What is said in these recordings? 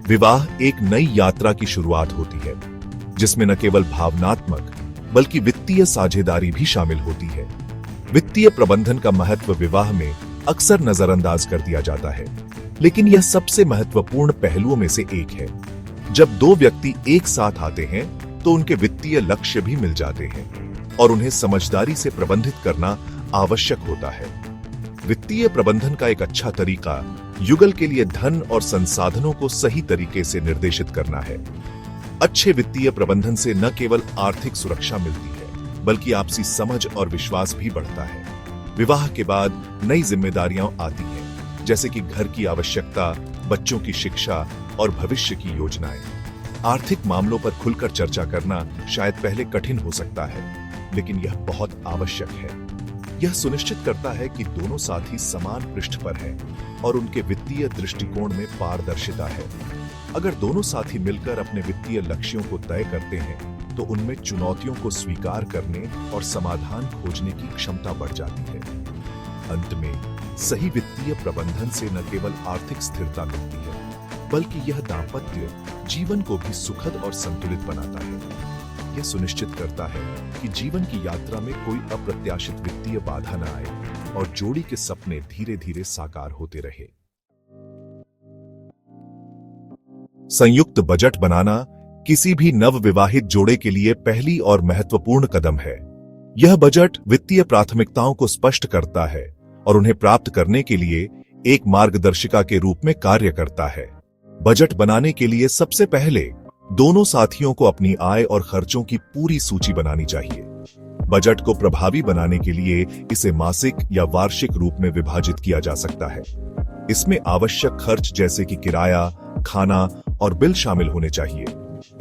विवाह एक नई यात्रा की शुरुआत होती है, जिसमें न केवल भावनात्मक बल्कि वित्तीय साझेदारी भी शामिल होती है। वित्तीय प्रबंधन का महत्व विवाह में अक्सर नजरअंदाज कर दिया जाता है, लेकिन यह सबसे महत्वपूर्ण पहलुओं में से एक है। जब दो व्यक्ति एक साथ आते हैं तो उनके वित्तीय लक्ष्य भी मिल जाते हैं और उन्हें समझदारी से प्रबंधित करना आवश्यक होता है। वित्तीय प्रबंधन का एक अच्छा तरीका युगल के लिए धन और संसाधनों को सही तरीके से निर्देशित करना है। अच्छे वित्तीय प्रबंधन से न केवल आर्थिक सुरक्षा मिलती है, बल्कि आपसी समझ और विश्वास भी बढ़ता है। विवाह के बाद नई जिम्मेदारियां आती हैं, जैसे कि घर की आवश्यकता, बच्चों की शिक्षा और भविष्य की योजनाएं। आर्थिक मामलों पर खुलकर चर्चा करना शायद पहले कठिन हो सकता है, लेकिन यह बहुत आवश्यक है। यह सुनिश्चित करता है कि दोनों साथी समान पृष्ठ पर हैं और उनके वित्तीय दृष्टिकोण में पारदर्शिता है। अगर दोनों साथी मिलकर अपने वित्तीय लक्ष्यों को तय करते हैं, तो उनमें चुनौतियों को स्वीकार करने और समाधान खोजने की क्षमता बढ़ जाती है। अंत में, सही वित्तीय प्रबंधन से न केवल आर्थिक स्थिरता मिलती है, बल्कि यह दाम्पत्य जीवन को भी सुखद और संतुलित बनाता है। यह सुनिश्चित करता है कि जीवन की यात्रा में कोई अप्रत्याशित वित्तीय बाधा न आए और जोड़ी के सपने धीरे धीरे साकार होते रहे। संयुक्त बजट बनाना किसी भी नवविवाहित जोड़े के लिए पहली और महत्वपूर्ण कदम है। यह बजट वित्तीय प्राथमिकताओं को स्पष्ट करता है और उन्हें प्राप्त करने के लिए एक मार्गदर्शिका के रूप में कार्य करता है। बजट बनाने के लिए सबसे पहले दोनों साथियों को अपनी आय और खर्चों की पूरी सूची बनानी चाहिए। बजट को प्रभावी बनाने के लिए इसे मासिक या वार्षिक रूप में विभाजित किया जा सकता है। इसमें आवश्यक खर्च जैसे कि किराया, खाना और बिल शामिल होने चाहिए।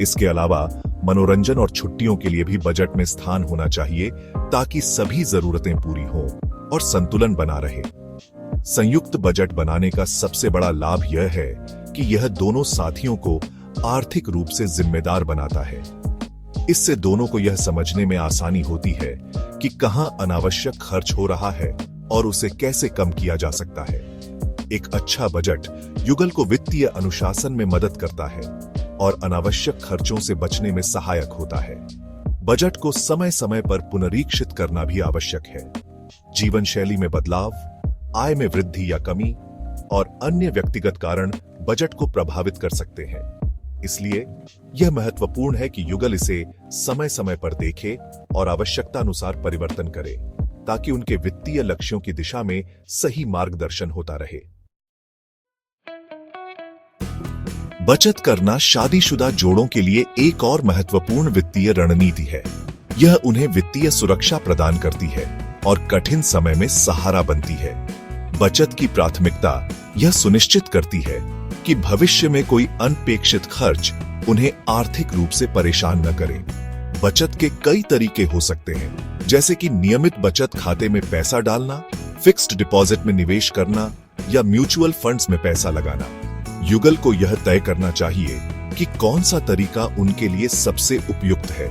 इसके अलावा मनोरंजन और छुट्टियों के लिए भी बजट में स्थान होना चाहिए, ताकि सभी जरूरतें पूरी हों और संतुलन बना रहे। संयुक्त बजट बनाने का सबसे बड़ा लाभ यह है कि यह दोनों साथियों को आर्थिक रूप से जिम्मेदार बनाता है। इससे दोनों को यह समझने में आसानी होती है कि कहां अनावश्यक खर्च हो रहा है और उसे कैसे कम किया जा सकता है। एक अच्छा बजट युगल को वित्तीय अनुशासन में मदद करता है और अनावश्यक खर्चों से बचने में सहायक होता है। बजट को समय समय पर पुनरीक्षित करना भी आवश्यक है। जीवन शैली में बदलाव, आय में वृद्धि या कमी और अन्य व्यक्तिगत कारण बजट को प्रभावित कर सकते हैं। इसलिए यह महत्वपूर्ण है कि युगल इसे समय समय पर देखे और आवश्यकता अनुसार परिवर्तन करे, ताकि उनके वित्तीय लक्ष्यों की दिशा में सही मार्गदर्शन होता रहे। बचत करना शादीशुदा जोड़ों के लिए एक और महत्वपूर्ण वित्तीय रणनीति है। यह उन्हें वित्तीय सुरक्षा प्रदान करती है और कठिन समय में सहारा बनती है। बचत की प्राथमिकता यह सुनिश्चित करती है कि भविष्य में कोई अनपेक्षित खर्च उन्हें आर्थिक रूप से परेशान न करे। बचत के कई तरीके हो सकते हैं, जैसे कि नियमित बचत खाते में पैसा डालना, फिक्स्ड डिपॉजिट में निवेश करना या म्यूचुअल फंड्स में पैसा लगाना। युगल को यह तय करना चाहिए कि कौन सा तरीका उनके लिए सबसे उपयुक्त है।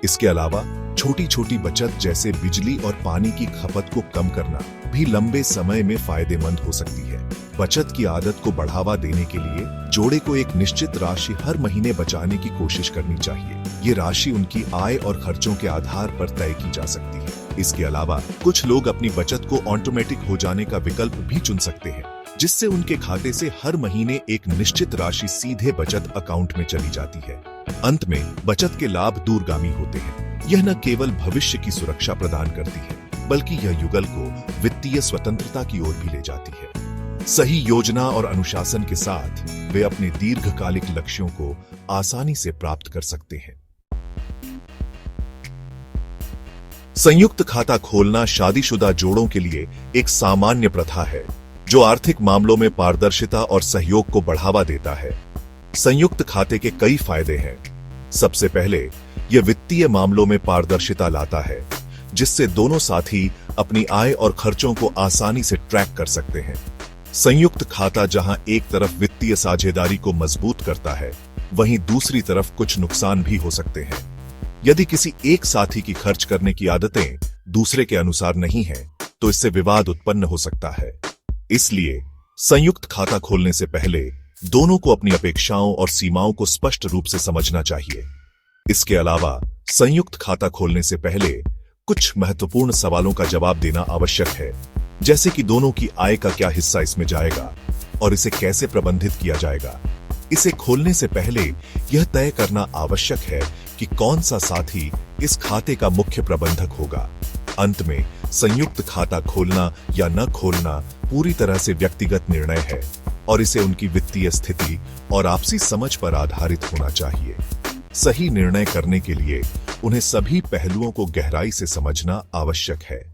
इसके अलावा छोटी छोटी बचत जैसे बिजली और पानी की खपत को कम करना भी लंबे समय में फायदेमंद हो सकती है। बचत की आदत को बढ़ावा देने के लिए जोड़े को एक निश्चित राशि हर महीने बचाने की कोशिश करनी चाहिए। ये राशि उनकी आय और खर्चों के आधार पर तय की जा सकती है। इसके अलावा कुछ लोग अपनी बचत को ऑटोमेटिक हो जाने का विकल्प भी चुन सकते हैं, जिससे उनके खाते से हर महीने एक निश्चित राशि सीधे बचत अकाउंट में चली जाती है। अंत में बचत के लाभ दूरगामी होते हैं। यह न केवल भविष्य की सुरक्षा प्रदान करती है, बल्कि यह युगल को वित्तीय स्वतंत्रता की ओर भी ले जाती है। सही योजना और अनुशासन के साथ वे अपने दीर्घकालिक लक्ष्यों को आसानी से प्राप्त कर सकते हैं। संयुक्त खाता खोलना शादीशुदा जोड़ों के लिए एक सामान्य प्रथा है, जो आर्थिक मामलों में पारदर्शिता और सहयोग को बढ़ावा देता है। संयुक्त खाते के कई फायदे हैं। सबसे पहले, यह वित्तीय मामलों में पारदर्शिता लाता है, जिससे दोनों साथी अपनी आय और खर्चों को आसानी से ट्रैक कर सकते हैं। संयुक्त खाता जहां एक तरफ वित्तीय साझेदारी को मजबूत करता है, वहीं दूसरी तरफ कुछ नुकसान भी हो सकते हैं। यदि किसी एक साथी की खर्च करने की आदतें दूसरे के अनुसार नहीं हैं, तो इससे विवाद उत्पन्न हो सकता है। इसलिए संयुक्त खाता खोलने से पहले दोनों को अपनी अपेक्षाओं और सीमाओं को स्पष्ट रूप से समझना चाहिए। इसके अलावा संयुक्त खाता खोलने से पहले कुछ महत्वपूर्ण सवालों का जवाब देना आवश्यक है, जैसे कि दोनों की आय का क्या हिस्सा इसमें जाएगा और इसे कैसे प्रबंधित किया जाएगा। इसे खोलने से पहले यह तय करना आवश्यक है कि कौन सा साथी इस खाते का मुख्य प्रबंधक होगा। अंत में संयुक्त खाता खोलना या न खोलना पूरी तरह से व्यक्तिगत निर्णय है और इसे उनकी वित्तीय स्थिति और आपसी समझ पर आधारित होना चाहिए। सही निर्णय करने के लिए उन्हें सभी पहलुओं को गहराई से समझना आवश्यक है।